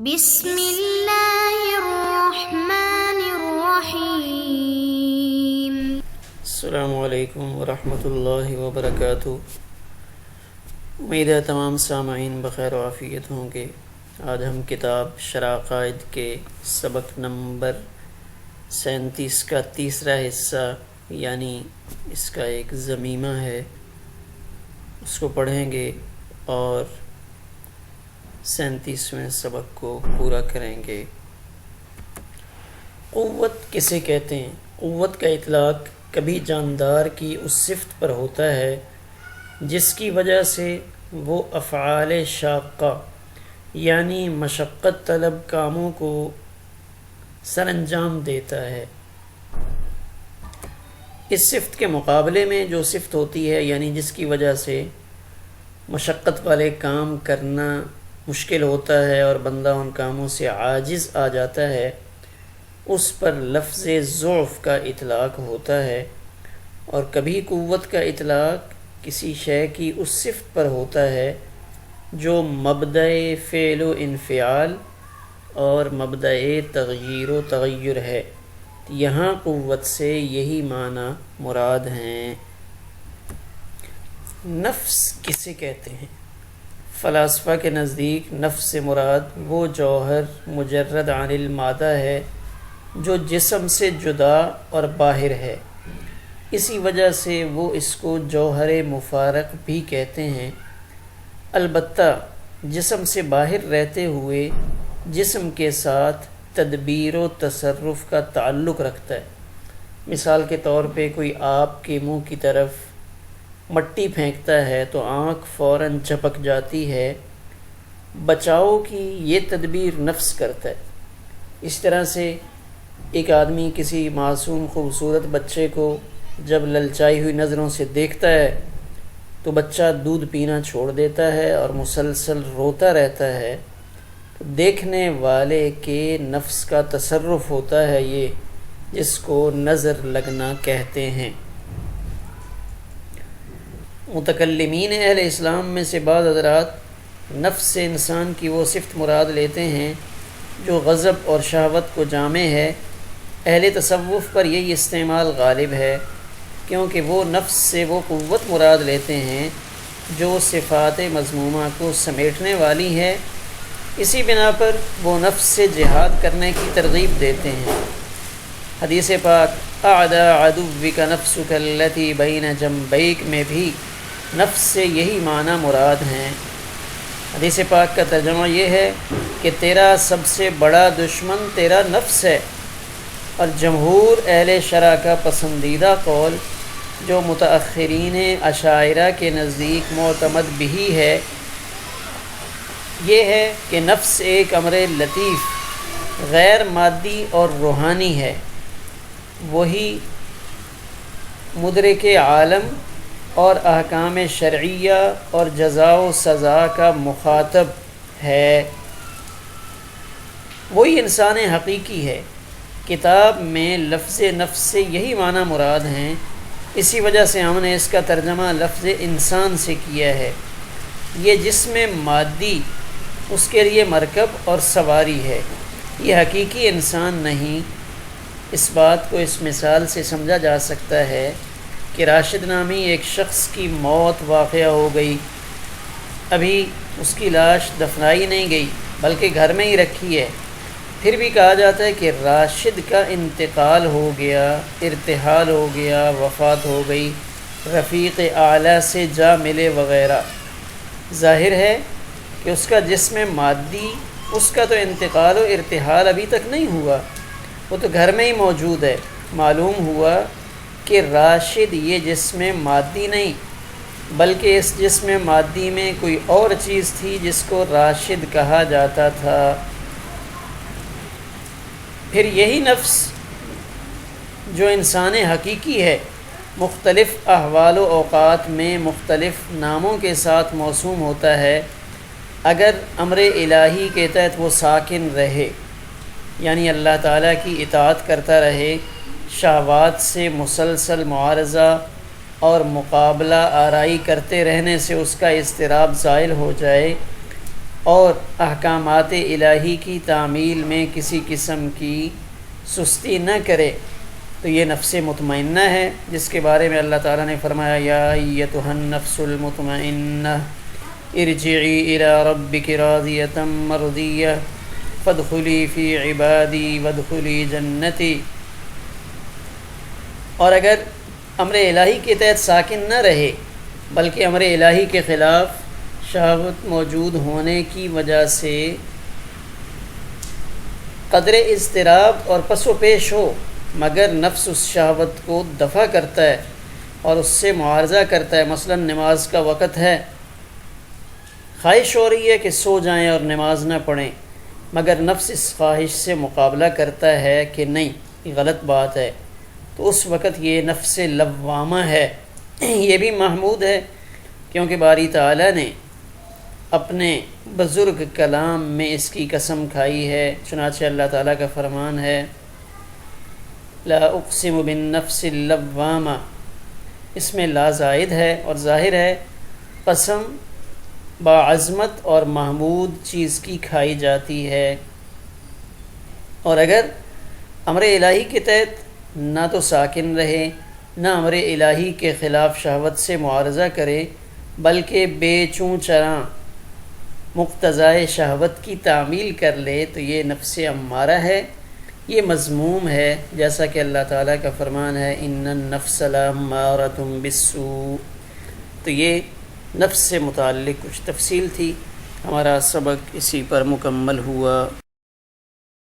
بسم اللہ الرحمن الرحیم۔ السلام علیکم ورحمۃ اللہ وبرکاتہ۔ امید ہے تمام سامعین بخیر و عافیت ہوں گے۔ آج ہم کتاب شرح عقائد کے سبق نمبر 37 کا تیسرا حصہ یعنی اس کا ایک ضمیمہ ہے، اس کو پڑھیں گے اور 37ویں سبق کو پورا کریں گے۔ قوت کسے کہتے ہیں؟ قوت کا اطلاق کبھی جاندار کی اس صفت پر ہوتا ہے جس کی وجہ سے وہ افعال شاقہ یعنی مشقت طلب کاموں کو سر انجام دیتا ہے۔ اس صفت کے مقابلے میں جو صفت ہوتی ہے یعنی جس کی وجہ سے مشقت والے کام کرنا مشکل ہوتا ہے اور بندہ ان کاموں سے عاجز آ جاتا ہے، اس پر لفظ ضعف کا اطلاق ہوتا ہے۔ اور کبھی قوت کا اطلاق کسی شے کی اس صفت پر ہوتا ہے جو مبدأ فعل و انفعال اور مبدأ تغییر و تغیر ہے۔ یہاں قوت سے یہی معنی مراد ہیں۔ نفس کسے کہتے ہیں؟ فلاسفہ کے نزدیک نفس سے مراد وہ جوہر مجرد عن المادہ ہے جو جسم سے جدا اور باہر ہے، اسی وجہ سے وہ اس کو جوہر مفارق بھی کہتے ہیں۔ البتہ جسم سے باہر رہتے ہوئے جسم کے ساتھ تدبیر و تصرف کا تعلق رکھتا ہے۔ مثال کے طور پہ کوئی آپ کے منہ کی طرف مٹی پھینکتا ہے تو آنکھ فوراً جھپک جاتی ہے، بچاؤ کی یہ تدبیر نفس کرتا ہے۔ اس طرح سے ایک آدمی کسی معصوم خوبصورت بچے کو جب للچائی ہوئی نظروں سے دیکھتا ہے تو بچہ دودھ پینا چھوڑ دیتا ہے اور مسلسل روتا رہتا ہے، تو دیکھنے والے کے نفس کا تصرف ہوتا ہے یہ، جس کو نظر لگنا کہتے ہیں۔ متکلمین اہل اسلام میں سے بعض حضرات نفس سے انسان کی وہ صفت مراد لیتے ہیں جو غضب اور شہوت کو جامع ہے۔ اہل تصوف پر یہی استعمال غالب ہے، کیونکہ وہ نفس سے وہ قوت مراد لیتے ہیں جو صفات مذمومہ کو سمیٹنے والی ہے۔ اسی بنا پر وہ نفس سے جہاد کرنے کی ترغیب دیتے ہیں۔ حدیث پاک اعدى عدوك نفسك التي بين جنبيك میں بھی نفس سے یہی معنی مراد ہیں۔ حدیث پاک کا ترجمہ یہ ہے کہ تیرا سب سے بڑا دشمن تیرا نفس ہے، اور جمہور اہل شرع کا پسندیدہ قول جو متأخرین اشاعرہ کے نزدیک معتمد بھی ہے، یہ ہے کہ نفس ایک امر لطیف غیر مادی اور روحانی ہے، وہی مدرک عالم اور احکام شرعیہ اور جزا و سزا کا مخاطب ہے، وہی انسان حقیقی ہے۔ کتاب میں لفظ نفس سے یہی معنی مراد ہیں، اسی وجہ سے ہم نے اس کا ترجمہ لفظ انسان سے کیا ہے۔ یہ جسم مادی اس کے لیے مرکب اور سواری ہے، یہ حقیقی انسان نہیں۔ اس بات کو اس مثال سے سمجھا جا سکتا ہے کہ راشد نامی ایک شخص کی موت واقع ہو گئی، ابھی اس کی لاش دفنائی نہیں گئی بلکہ گھر میں ہی رکھی ہے، پھر بھی کہا جاتا ہے کہ راشد کا انتقال ہو گیا، ارتحال ہو گیا، وفات ہو گئی، رفیق اعلیٰ سے جا ملے وغیرہ۔ ظاہر ہے کہ اس کا جسم مادی، اس کا تو انتقال و ارتحال ابھی تک نہیں ہوا، وہ تو گھر میں ہی موجود ہے۔ معلوم ہوا کہ راشد یہ جسم مادی نہیں بلکہ اس جسم مادی میں کوئی اور چیز تھی جس کو راشد کہا جاتا تھا۔ پھر یہی نفس جو انسان حقیقی ہے مختلف احوال و اوقات میں مختلف ناموں کے ساتھ موسوم ہوتا ہے۔ اگر امر الہی کے تحت وہ ساکن رہے یعنی اللہ تعالیٰ کی اطاعت کرتا رہے، شہوات سے مسلسل معارضہ اور مقابلہ آرائی کرتے رہنے سے اس کا اضطراب زائل ہو جائے، اور احکامات الہی کی تعمیل میں کسی قسم کی سستی نہ کرے تو یہ نفس مطمئنہ ہے، جس کے بارے میں اللہ تعالیٰ نے فرمایا یا ایتھا النفس المطمئنہ ارجعی الی ربک راضیۃ مرضیہ فادخلی فی عبادی وادخلی جنتی۔ اور اگر امر الہی کے تحت ساکن نہ رہے بلکہ امر الہی کے خلاف شہوت موجود ہونے کی وجہ سے قدر اضطراب اور پس و پیش ہو، مگر نفس اس شہوت کو دفع کرتا ہے اور اس سے معارضہ کرتا ہے، مثلا نماز کا وقت ہے، خواہش ہو رہی ہے کہ سو جائیں اور نماز نہ پڑھیں، مگر نفس اس خواہش سے مقابلہ کرتا ہے کہ نہیں یہ غلط بات ہے، تو اس وقت یہ نفس لوامہ ہے۔ یہ بھی محمود ہے کیونکہ باری تعالیٰ نے اپنے بزرگ کلام میں اس کی قسم کھائی ہے، چنانچہ اللہ تعالیٰ کا فرمان ہے لا اقسم بالنفس اللوامہ، اس میں لا زائد ہے اور ظاہر ہے قسم باعظمت اور محمود چیز کی کھائی جاتی ہے۔ اور اگر امر الہی کے تحت نہ تو ساکن رہے نہ امر الہی کے خلاف شہوت سے معارضہ کرے بلکہ بے چوں چراں مقتضائے شہوت کی تعمیل کر لے تو یہ نفس امارہ ہے، یہ مذموم ہے، جیسا کہ اللہ تعالیٰ کا فرمان ہے ان النفس لامارۃ بالسوء۔ تو یہ نفس سے متعلق کچھ تفصیل تھی، ہمارا سبق اسی پر مکمل ہوا۔